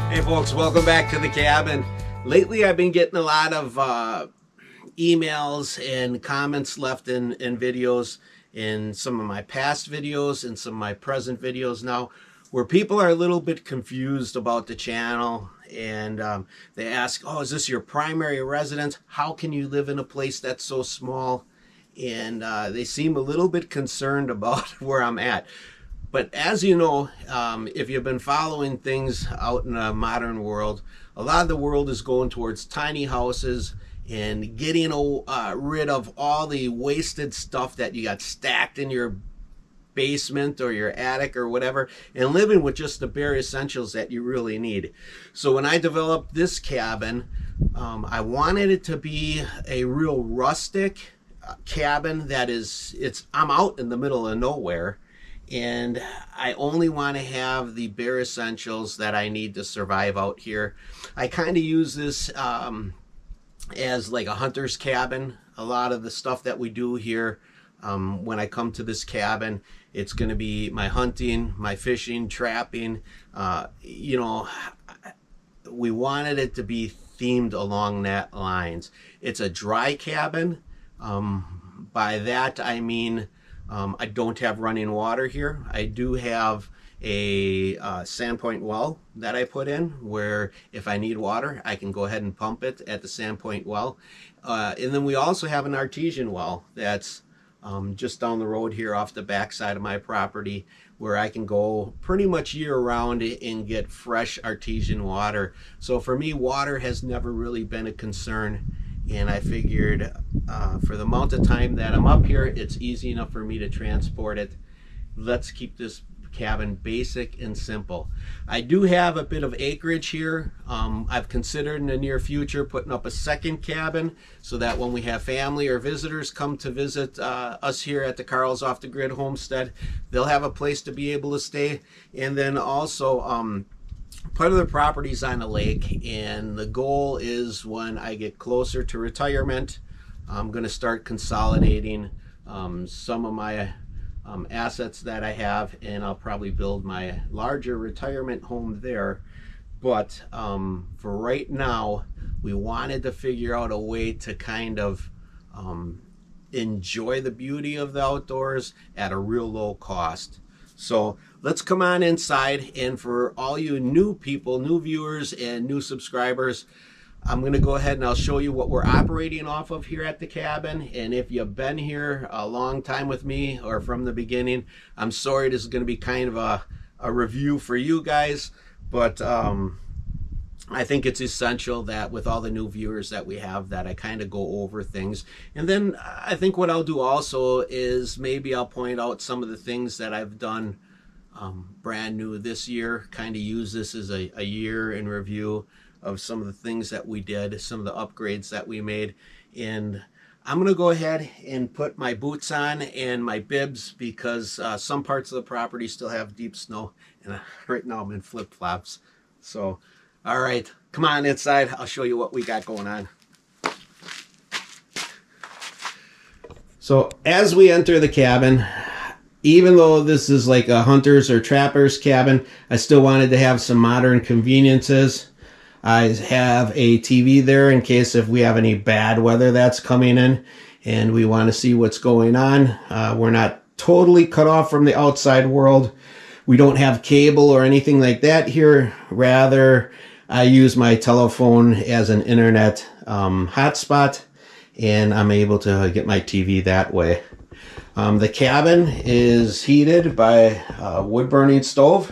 Hey folks, welcome back to the cabin. Lately I've been getting a lot of emails and comments left in videos, in some of my past videos and some of my present videos now, where people are a little bit confused about the channel, and they ask, oh, is this your primary residence? How can you live in a place that's so small? And they seem a little bit concerned about where I'm at. But as you know, if you've been following things out in the modern world, a lot of the world is going towards tiny houses and getting rid of all the wasted stuff that you got stacked in your basement or your attic or whatever, and living with just the bare essentials that you really need. So when I developed this cabin, I wanted it to be a real rustic cabin that I'm out in the middle of nowhere, and I only want to have the bare essentials that I need to survive out here. I kind of use this as like a hunter's cabin. A lot of the stuff that we do here, when I come to this cabin, it's going to be my hunting, my fishing, trapping. We wanted it to be themed along that lines. It's a dry cabin. By that I mean I don't have running water here. I do have a sandpoint well that I put in, where if I need water I can go ahead and pump it at the sandpoint well. And then we also have an artesian well that's just down the road here off the back side of my property, where I can go pretty much year round and get fresh artesian water. So for me, water has never really been a concern. And I figured for the amount of time that I'm up here, it's easy enough for me to transport it. Let's keep this cabin basic and simple. I do have a bit of acreage here. I've considered in the near future putting up a second cabin, so that when we have family or visitors come to visit us here at the Carl's Off the Grid homestead, they'll have a place to be able to stay. And then also, part of the property's on a lake, and the goal is when I get closer to retirement, I'm going to start consolidating some of my assets that I have, and I'll probably build my larger retirement home there. But for right now, we wanted to figure out a way to kind of enjoy the beauty of the outdoors at a real low cost. So let's come on inside, and for all you new people, new viewers, and new subscribers, I'm going to go ahead and I'll show you what we're operating off of here at the cabin. And if you've been here a long time with me or from the beginning, I'm sorry, this is going to be kind of a review for you guys, but I think it's essential that with all the new viewers that we have, that I kind of go over things. And then I think what I'll do also is maybe I'll point out some of the things that I've done brand new this year, kind of use this as a year in review of some of the things that we did, some of the upgrades that we made. And I'm going to go ahead and put my boots on and my bibs, because some parts of the property still have deep snow, and right now I'm in flip-flops. So all right, come on inside. I'll show you what we got going on. So as we enter the cabin, even though this is like a hunter's or trapper's cabin, I still wanted to have some modern conveniences. I have a TV there in case if we have any bad weather that's coming in and we want to see what's going on. We're not totally cut off from the outside world. We don't have cable or anything like that here. Rather, I use my telephone as an internet hotspot, and I'm able to get my TV that way. The cabin is heated by a wood-burning stove,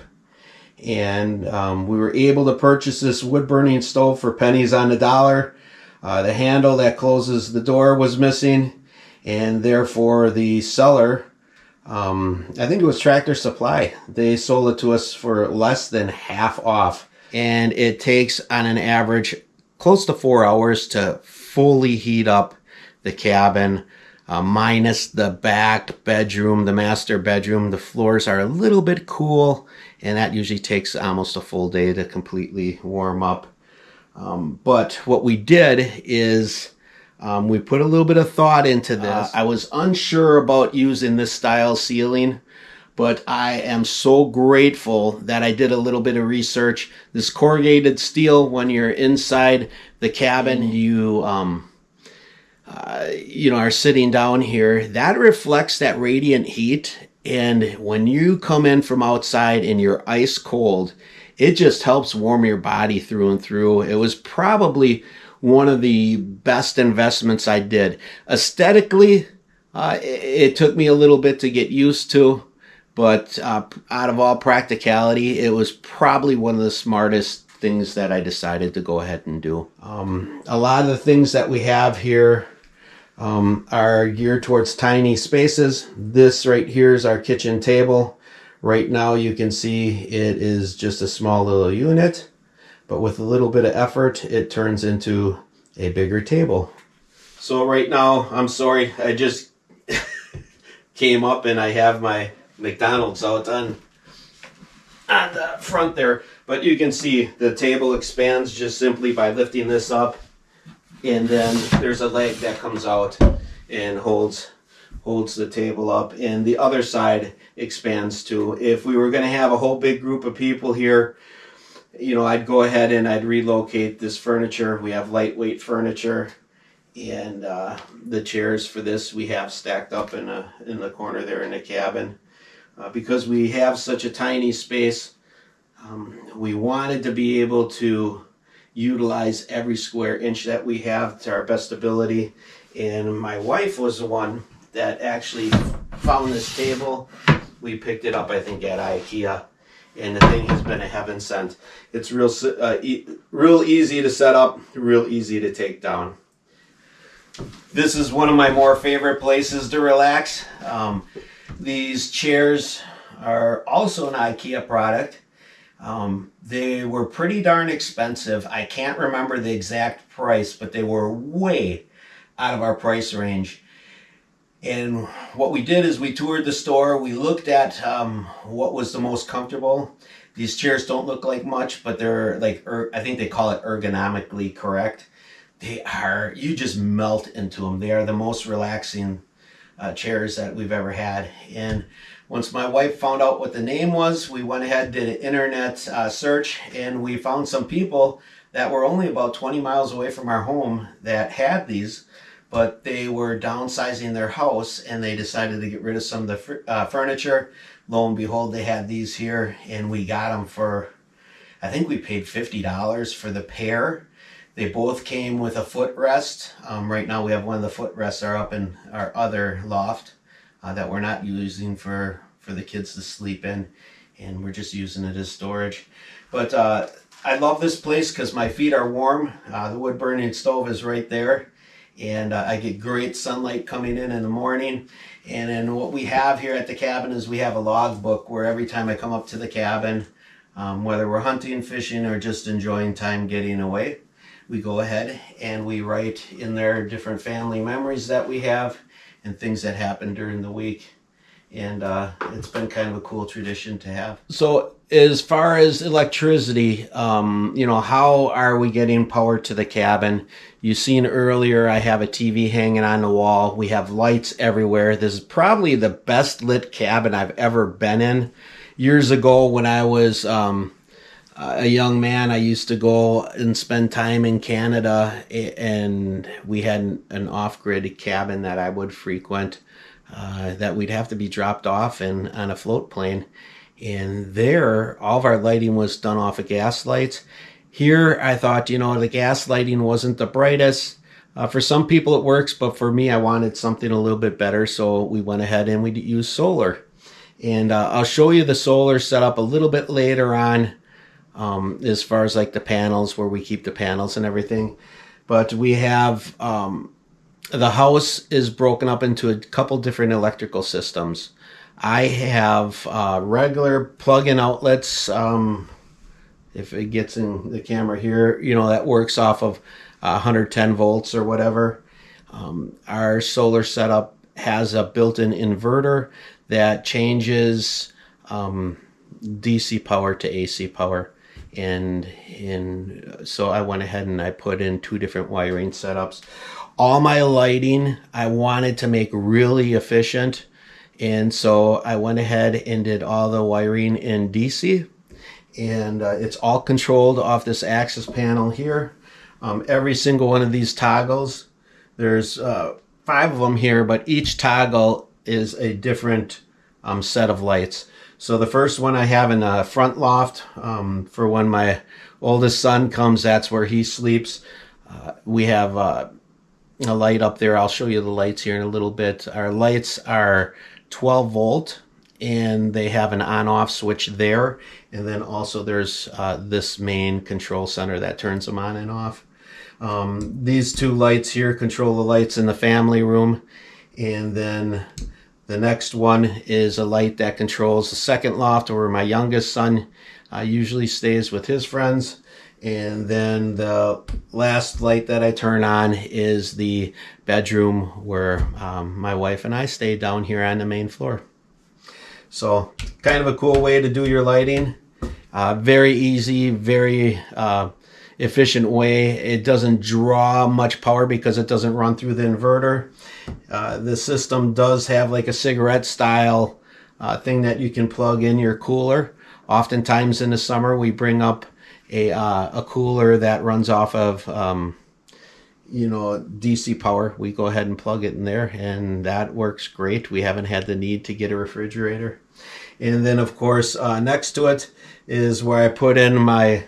and we were able to purchase this wood-burning stove for pennies on the dollar. The handle that closes the door was missing, and therefore the seller, I think it was Tractor Supply, they sold it to us for less than half off. And it takes on an average close to 4 hours to fully heat up the cabin, minus the back bedroom, the master bedroom. The floors are a little bit cool, and that usually takes almost a full day to completely warm up. But what we did is we put a little bit of thought into this. I was unsure about using this style ceiling, but I am so grateful that I did a little bit of research. This corrugated steel, when you're inside the cabin, you know, are sitting down here, that reflects that radiant heat. And when you come in from outside and you're ice cold, it just helps warm your body through and through. It was probably one of the best investments I did. Aesthetically, it took me a little bit to get used to, but out of all practicality, it was probably one of the smartest things that I decided to go ahead and do. A lot of the things that we have here are geared towards tiny spaces. This right here is our kitchen table. Right now you can see it is just a small little unit, but with a little bit of effort it turns into a bigger table. So right now, I'm sorry, I just came up and I have my McDonald's out on the front there, but you can see the table expands just simply by lifting this up. And then there's a leg that comes out and holds the table up, and the other side expands too. If we were going to have a whole big group of people here, you know, I'd go ahead and I'd relocate this furniture. We have lightweight furniture, and the chairs for this we have stacked up in the corner there in the cabin. Because we have such a tiny space, we wanted to be able to utilize every square inch that we have to our best ability. And my wife was the one that actually found this table. We picked it up, I think, at IKEA, and the thing has been a heaven sent. It's real easy to set up, real easy to take down. This is one of my more favorite places to relax. These chairs are also an IKEA product. They were pretty darn expensive. I can't remember the exact price, but they were way out of our price range. And what we did is we toured the store. We looked at what was the most comfortable. These chairs don't look like much, but they're like, I think they call it ergonomically correct. They are, you just melt into them. They are the most relaxing chairs that we've ever had. And once my wife found out what the name was, we went ahead and did an internet search, and we found some people that were only about 20 miles away from our home that had these, but they were downsizing their house and they decided to get rid of some of the furniture. Lo and behold, they had these here, and we got them for, I think we paid $50 for the pair. They both came with a footrest. Right now we have one of the footrests are up in our other loft that we're not using for the kids to sleep in, and we're just using it as storage. But I love this place because my feet are warm. The wood burning stove is right there, and I get great sunlight coming in the morning. And then what we have here at the cabin is we have a log book where every time I come up to the cabin, whether we're hunting, fishing, or just enjoying time getting away, we go ahead and we write in there different family memories that we have and things that happened during the week. And it's been kind of a cool tradition to have. So as far as electricity, you know, how are we getting power to the cabin? You seen earlier, I have a TV hanging on the wall. We have lights everywhere. This is probably the best lit cabin I've ever been in. Years ago when I was a young man, I used to go and spend time in Canada, and we had an off-grid cabin that I would frequent, that we'd have to be dropped off on a float plane. And there, all of our lighting was done off of gas lights. Here, I thought, you know, the gas lighting wasn't the brightest. For some people it works, but for me, I wanted something a little bit better, so we went ahead and we used solar. And I'll show you the solar setup a little bit later on, as far as like the panels, where we keep the panels and everything. But we have, the house is broken up into a couple different electrical systems. I have regular plug-in outlets, if it gets in the camera here, you know, that works off of 110 volts or whatever. Our solar setup has a built-in inverter that changes DC power to AC power. And so I went ahead and I put in two different wiring setups. All my lighting I wanted to make really efficient, And so I went ahead and did all the wiring in DC, and it's all controlled off this access panel here. Every single one of these toggles, there's 5 of them here, but each toggle is a different set of lights. So the first one I have in the front loft, for when my oldest son comes, that's where he sleeps. We have a light up there. I'll show you the lights here in a little bit. Our lights are 12 volt, and they have an on-off switch there. And then also there's this main control center that turns them on and off. These 2 lights here control the lights in the family room. And then the next one is a light that controls the second loft, where my youngest son usually stays with his friends. And then the last light that I turn on is the bedroom where my wife and I stay down here on the main floor. So kind of a cool way to do your lighting. Very easy, very efficient way. It doesn't draw much power because it doesn't run through the inverter. The system does have like a cigarette style thing that you can plug in your cooler. Oftentimes in the summer we bring up a cooler that runs off of DC power. We go ahead and plug it in there, and that works great. We haven't had the need to get a refrigerator. And then of course next to it is where I put in my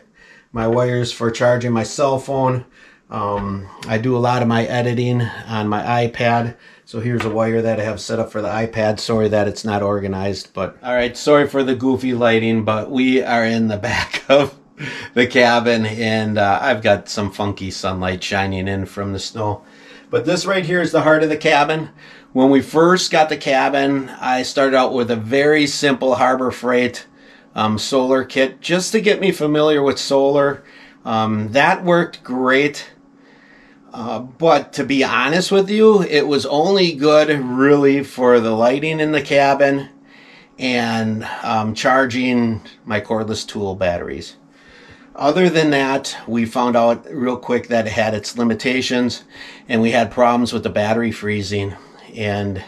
wires for charging my cell phone. I do a lot of my editing on my iPad. So here's a wire that I have set up for the iPad. Sorry that it's not organized, but all right, sorry for the goofy lighting, but we are in the back of the cabin, and I've got some funky sunlight shining in from the snow. But this right here is the heart of the cabin. When we first got the cabin, I started out with a very simple Harbor Freight solar kit just to get me familiar with solar. That worked great. But to be honest with you, it was only good really for the lighting in the cabin and charging my cordless tool batteries. Other than that, we found out real quick that it had its limitations, and we had problems with the battery freezing. And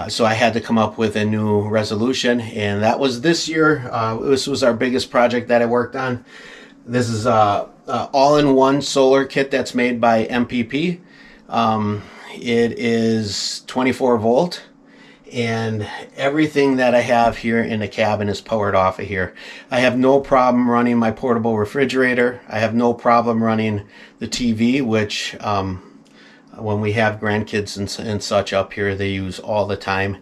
so I had to come up with a new resolution, and that was this year. This was our biggest project that I worked on. This is a all-in-one solar kit that's made by MPP. It is 24 volt, and everything that I have here in the cabin is powered off of here. I have no problem running my portable refrigerator. I have no problem running the TV, which when we have grandkids and such up here, they use all the time.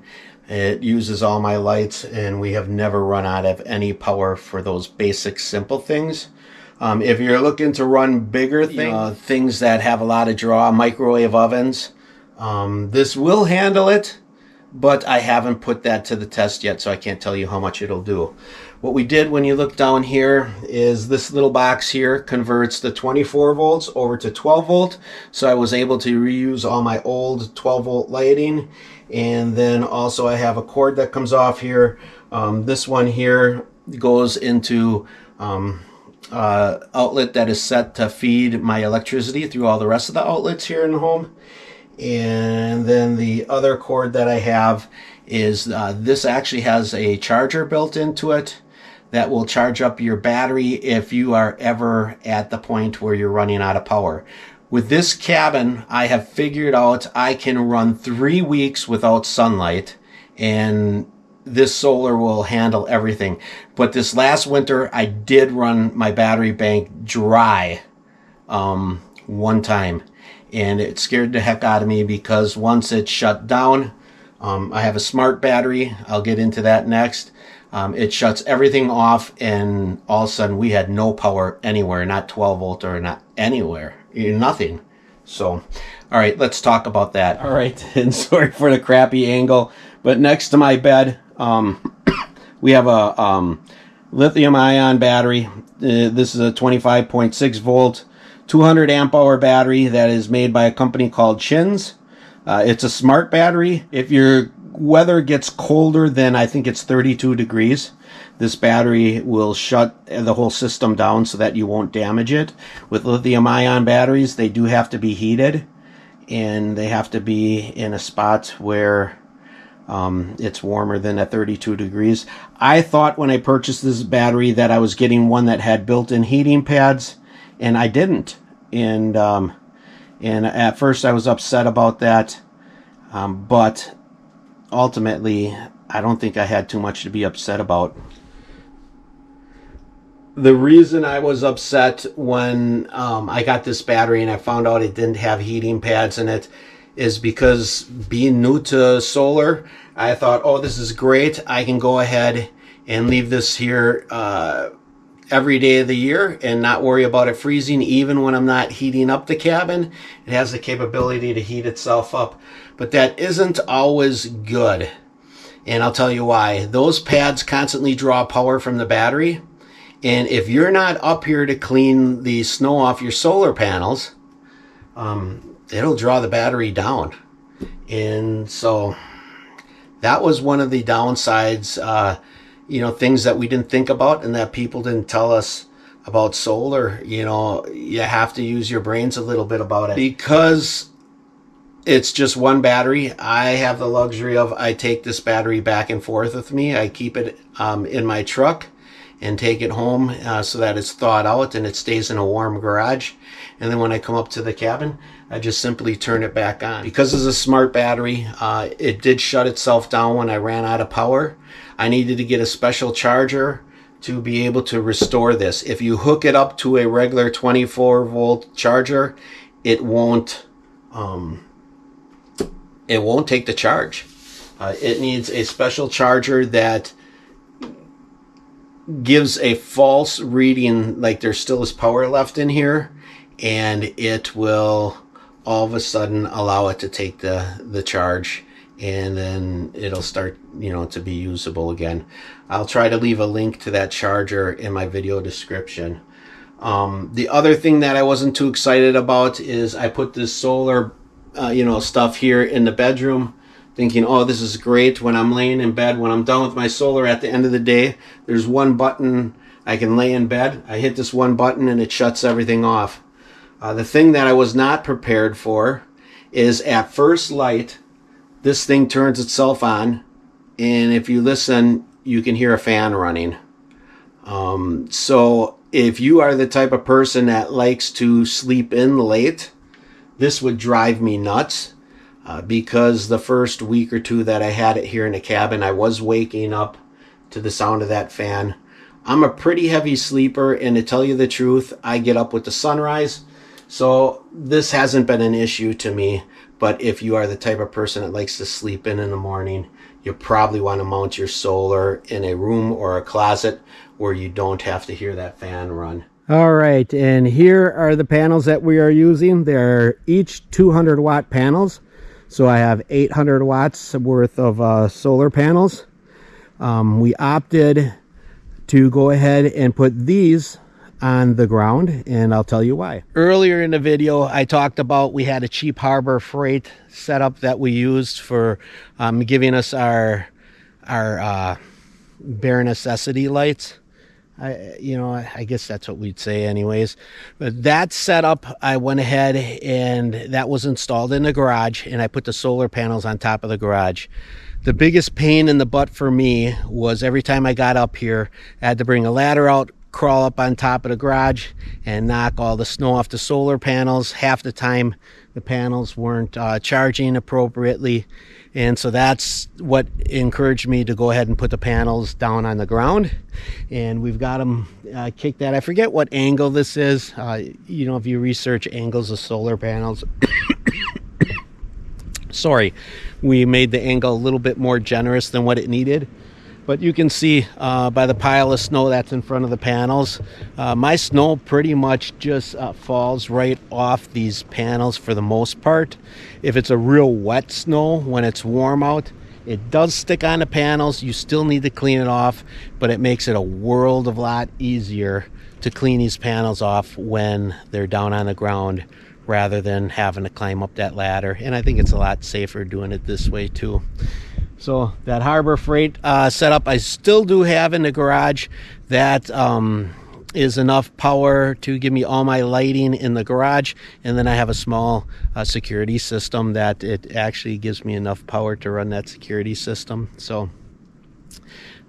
It uses all my lights, and we have never run out of any power for those basic simple things. If you're looking to run bigger things, things that have a lot of draw, microwave ovens, this will handle it, but I haven't put that to the test yet, so I can't tell you how much it'll do. What we did when you look down here is this little box here converts the 24 volts over to 12 volt. So I was able to reuse all my old 12 volt lighting. And then also I have a cord that comes off here. This one here goes into outlet that is set to feed my electricity through all the rest of the outlets here in the home. And then the other cord that I have is this actually has a charger built into it that will charge up your battery if you are ever at the point where you're running out of power. With this cabin, I have figured out I can run 3 weeks without sunlight, and this solar will handle everything. But this last winter, I did run my battery bank dry one time. And it scared the heck out of me because once it shut down, I have a smart battery. I'll get into that next. It shuts everything off, and all of a sudden we had no power anywhere, not 12 volt or not anywhere, nothing. So, all right, let's talk about that. All right, and sorry for the crappy angle, but next to my bed, we have a lithium ion battery. This is a 25.6 volt 200 amp hour battery that is made by a company called Chins. It's a smart battery. If your weather gets colder than I think it's 32 degrees, this battery will shut the whole system down so that you won't damage it. With lithium ion batteries, they do have to be heated, and they have to be in a spot where It's warmer than at 32 degrees. I thought when I purchased this battery that I was getting one that had built-in heating pads, and I didn't. And at first I was upset about that, but ultimately I don't think I had too much to be upset about. The reason I was upset when I got this battery and I found out it didn't have heating pads in it is because, being new to solar, I thought, oh, this is great. I can go ahead and leave this here every day of the year and not worry about it freezing, even when I'm not heating up the cabin. It has the capability to heat itself up, but that isn't always good. And I'll tell you why. Those pads constantly draw power from the battery. And if you're not up here to clean the snow off your solar panels, it'll draw the battery down. And so that was one of the downsides, things that we didn't think about and that people didn't tell us about solar. You have to use your brains a little bit about it. Because it's just one battery, I have the luxury of, I take this battery back and forth with me. I keep it in my truck and take it home so that it's thawed out and it stays in a warm garage. And then when I come up to the cabin, I just simply turn it back on. Because it's a smart battery, it did shut itself down when I ran out of power. I needed to get a special charger to be able to restore this. If you hook it up to a regular 24-volt charger, it won't take the charge. It needs a special charger that gives a false reading, like there still is power left in here, and it will all of a sudden allow it to take the charge, and then it'll start to be usable again. I'll try to leave a link to that charger in my video description. The other thing that I wasn't too excited about is I put this solar stuff here in the bedroom, thinking, oh, this is great. When I'm laying in bed, when I'm done with my solar at the end of the day, there's one button I can lay in bed. I hit this one button and it shuts everything off. The thing that I was not prepared for is, at first light, this thing turns itself on, and if you listen, you can hear a fan running. So if you are the type of person that likes to sleep in late, this would drive me nuts. Because the first week or two that I had it here in the cabin, I was waking up to the sound of that fan. I'm a pretty heavy sleeper, and to tell you the truth, I get up with the sunrise. So this hasn't been an issue to me. But if you are the type of person that likes to sleep in the morning, you probably want to mount your solar in a room or a closet where you don't have to hear that fan run. All right, and here are the panels that we are using. They're each 200 watt panels. So I have 800 watts worth of solar panels. We opted to go ahead and put these on the ground, and I'll tell you why. Earlier in the video, I talked about we had a cheap Harbor Freight setup that we used for giving us our bare necessity lights. I guess that's what we'd say anyways. But that setup, I went ahead and that was installed in the garage, and I put the solar panels on top of the garage. The biggest pain in the butt for me was every time I got up here, I had to bring a ladder out, crawl up on top of the garage, and knock all the snow off the solar panels. Half the time the panels weren't charging appropriately. And so that's what encouraged me to go ahead and put the panels down on the ground. And we've got them kicked at. I forget what angle this is. If you research angles of solar panels. Sorry, we made the angle a little bit more generous than what it needed. But you can see by the pile of snow that's in front of the panels, my snow pretty much just falls right off these panels for the most part. If it's a real wet snow, when it's warm out, it does stick on the panels. You still need to clean it off, but it makes it a world of lot easier to clean these panels off when they're down on the ground rather than having to climb up that ladder. And I think it's a lot safer doing it this way too. So that Harbor Freight setup I still do have in the garage. That is enough power to give me all my lighting in the garage, and then I have a small security system that it actually gives me enough power to run that security system. So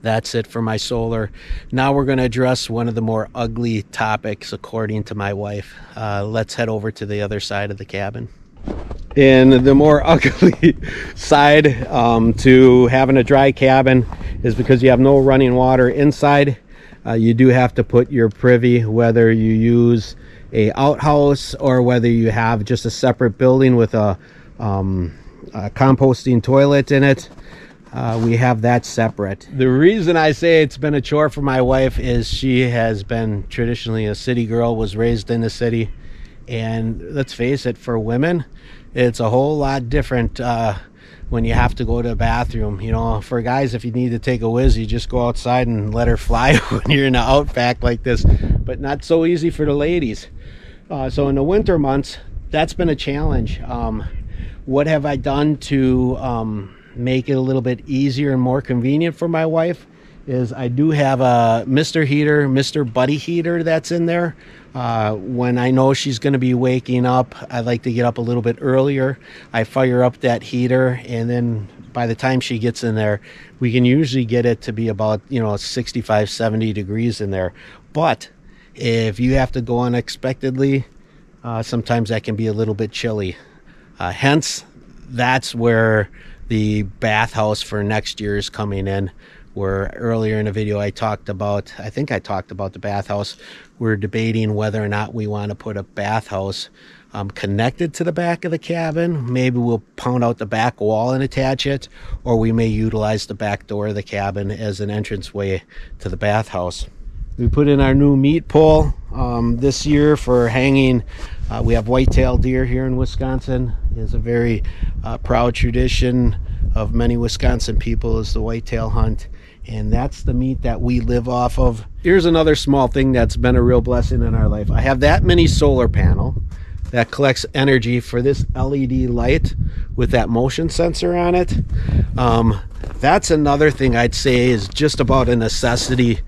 that's it for my solar. Now we're going to address one of the more ugly topics according to my wife. Let's head over to the other side of the cabin. And the more ugly side to having a dry cabin is because you have no running water inside. You do have to put your privy, whether you use a outhouse or whether you have just a separate building with a composting toilet in it. We have that separate. The reason I say it's been a chore for my wife is she has been traditionally a city girl, was raised in the city, and let's face it, for women it's a whole lot different when you have to go to the bathroom. You know, for guys, if you need to take a whiz, you just go outside and let her fly when you're in the outback like this, but not so easy for the ladies. So in the winter months, that's been a challenge. What have I done to make it a little bit easier and more convenient for my wife is I do have a Mr. Heater, Mr. Buddy Heater that's in there. When I know she's going to be waking up, I like to get up a little bit earlier. I fire up that heater, and then by the time she gets in there, we can usually get it to be about, 65, 70 degrees in there. But if you have to go unexpectedly, sometimes that can be a little bit chilly. Hence, that's where the bathhouse for next year is coming in. Where earlier in the video I talked about the bathhouse. We're debating whether or not we want to put a bathhouse connected to the back of the cabin. Maybe we'll pound out the back wall and attach it, or we may utilize the back door of the cabin as an entranceway to the bathhouse. We put in our new meat pole this year for hanging. We have white-tailed deer here in Wisconsin. It's a very proud tradition of many Wisconsin people is the whitetail hunt, and that's the meat that we live off of. Here's another small thing that's been a real blessing in our life. I have that mini solar panel that collects energy for this LED light with that motion sensor on it. That's another thing I'd say is just about a necessity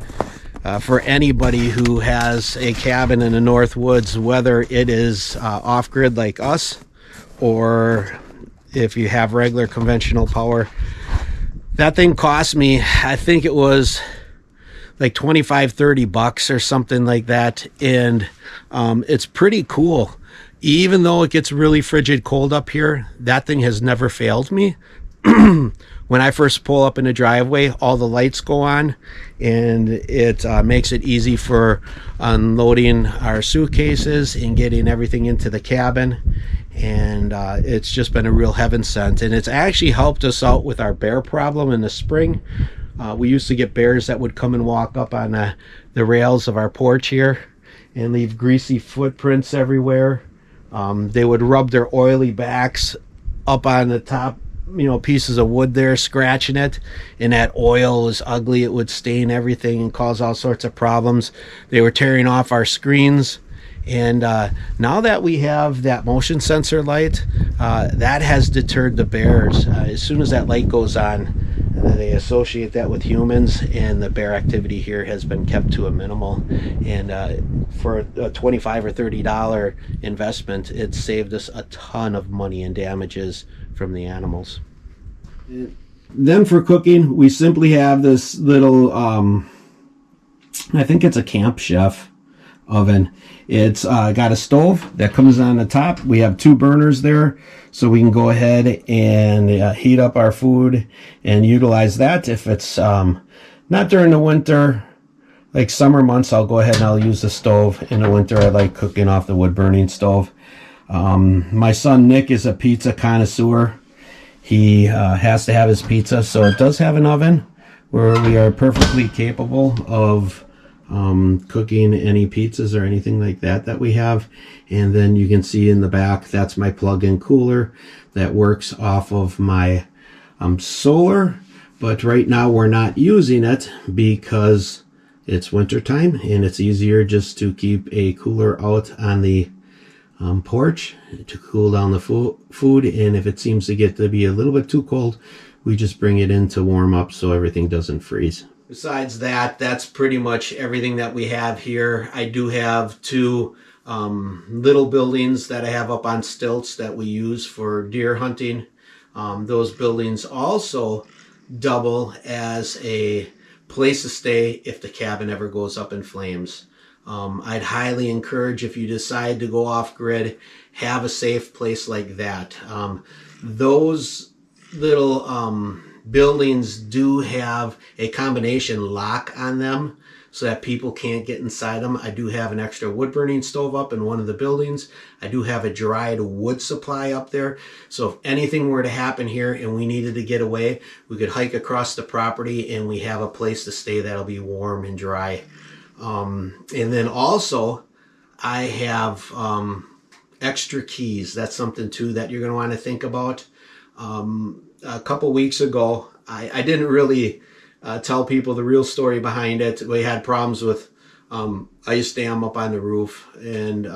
for anybody who has a cabin in the Northwoods, whether it is off-grid like us, or if you have regular conventional power. That thing cost me, I think it was like $25-30 or something like that, and it's pretty cool. Even though it gets really frigid cold up here, that thing has never failed me. When I first pull up in the driveway, all the lights go on, and it makes it easy for unloading our suitcases and getting everything into the cabin. And it's just been a real heaven sent, and it's actually helped us out with our bear problem in the spring. We used to get bears that would come and walk up on the rails of our porch here and leave greasy footprints everywhere. They would rub their oily backs up on the top pieces of wood there, scratching it, and that oil was ugly. It would stain everything and cause all sorts of problems. They were tearing off our screens. And now that we have that motion sensor light, that has deterred the bears. As soon as that light goes on, they associate that with humans, and the bear activity here has been kept to a minimal. And for a $25 or $30 investment, it's saved us a ton of money in damages from the animals. Then for cooking, we simply have this little, I think it's a Camp Chef oven. It's got a stove that comes on the top. We have 2 burners there, so we can go ahead and heat up our food and utilize that. If it's not during the winter, like summer months, I'll go ahead and I'll use the stove. In the winter, I like cooking off the wood burning stove. My son Nick is a pizza connoisseur. He has to have his pizza, so it does have an oven where we are perfectly capable of cooking any pizzas or anything like that we have. And then you can see in the back, that's my plug-in cooler that works off of my solar. But right now we're not using it because it's winter time, and it's easier just to keep a cooler out on the porch to cool down the food. And if it seems to get to be a little bit too cold, we just bring it in to warm up so everything doesn't freeze. Besides that, that's pretty much everything that we have here. I do have two little buildings that I have up on stilts that we use for deer hunting. Those buildings also double as a place to stay if the cabin ever goes up in flames. I'd highly encourage, if you decide to go off grid, have a safe place like that. Those little buildings do have a combination lock on them so that people can't get inside them. I do have an extra wood burning stove up in one of the buildings. I do have a dried wood supply up there. So if anything were to happen here and we needed to get away, we could hike across the property and we have a place to stay that'll be warm and dry. And then also I have extra keys. That's something too that you're going to want to think about. A couple weeks ago, I didn't really tell people the real story behind it. We had problems with ice dam up on the roof, and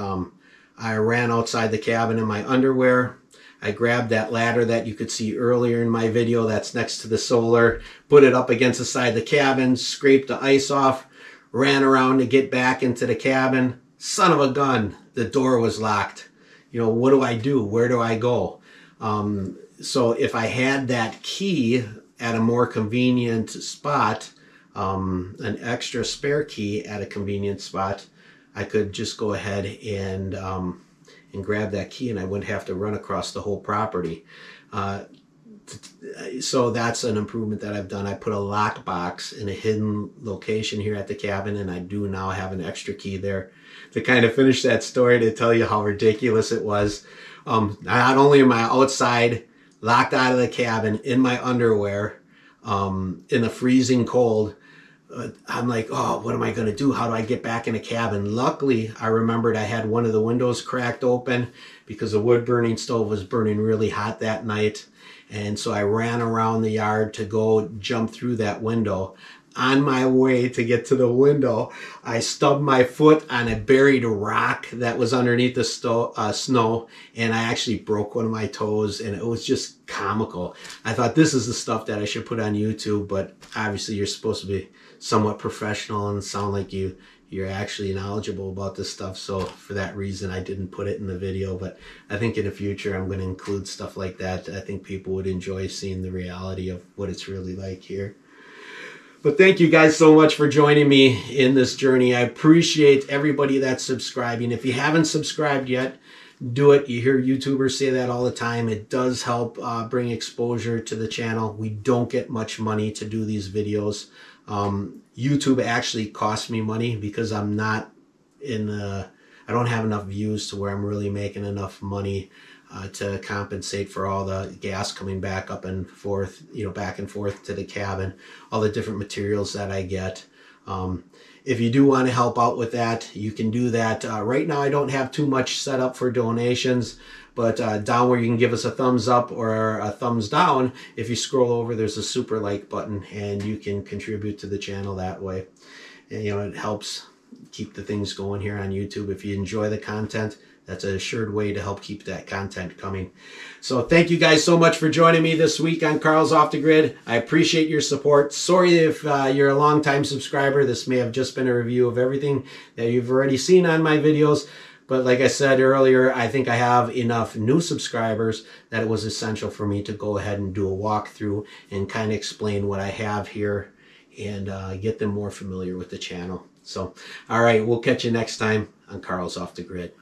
I ran outside the cabin in my underwear. I grabbed that ladder that you could see earlier in my video that's next to the solar, put it up against the side of the cabin, scraped the ice off, ran around to get back into the cabin. Son of a gun, the door was locked. You know, what do I do? Where do I go? So if I had that key at a more convenient spot, an extra spare key at a convenient spot, I could just go ahead and grab that key, and I wouldn't have to run across the whole property. So that's an improvement that I've done. I put a lock box in a hidden location here at the cabin, and I do now have an extra key there. To kind of finish that story, to tell you how ridiculous it was, not only am I outside, locked out of the cabin in my underwear, in the freezing cold, I'm like, oh, what am I going to do? How do I get back in the cabin? Luckily, I remembered I had one of the windows cracked open because the wood burning stove was burning really hot that night. And so I ran around the yard to go jump through that window. On my way to get to the window, I stubbed my foot on a buried rock that was underneath the snow, and I actually broke one of my toes, and it was just comical. I thought, this is the stuff that I should put on YouTube, but obviously you're supposed to be somewhat professional and sound like you're actually knowledgeable about this stuff. So for that reason, I didn't put it in the video, but I think in the future I'm going to include stuff like that. I think people would enjoy seeing the reality of what it's really like here. But thank you guys so much for joining me in this journey. I appreciate everybody that's subscribing. If you haven't subscribed yet, do it. You hear YouTubers say that all the time. It does help bring exposure to the channel. We don't get much money to do these videos. YouTube actually costs me money because I'm not I don't have enough views to where I'm really making enough money to compensate for all the gas coming back up and forth, back and forth to the cabin, all the different materials that I get. If you do want to help out with that, you can do that. Right now, I don't have too much set up for donations, but down where you can give us a thumbs up or a thumbs down, if you scroll over, there's a super like button, and you can contribute to the channel that way. And, it helps keep the things going here on YouTube. If you enjoy the content, that's an assured way to help keep that content coming. So thank you guys so much for joining me this week on Carl's Off the Grid. I appreciate your support. Sorry if you're a longtime subscriber. This may have just been a review of everything that you've already seen on my videos. But like I said earlier, I think I have enough new subscribers that it was essential for me to go ahead and do a walkthrough and kind of explain what I have here and get them more familiar with the channel. So, all right, we'll catch you next time on Carl's Off the Grid.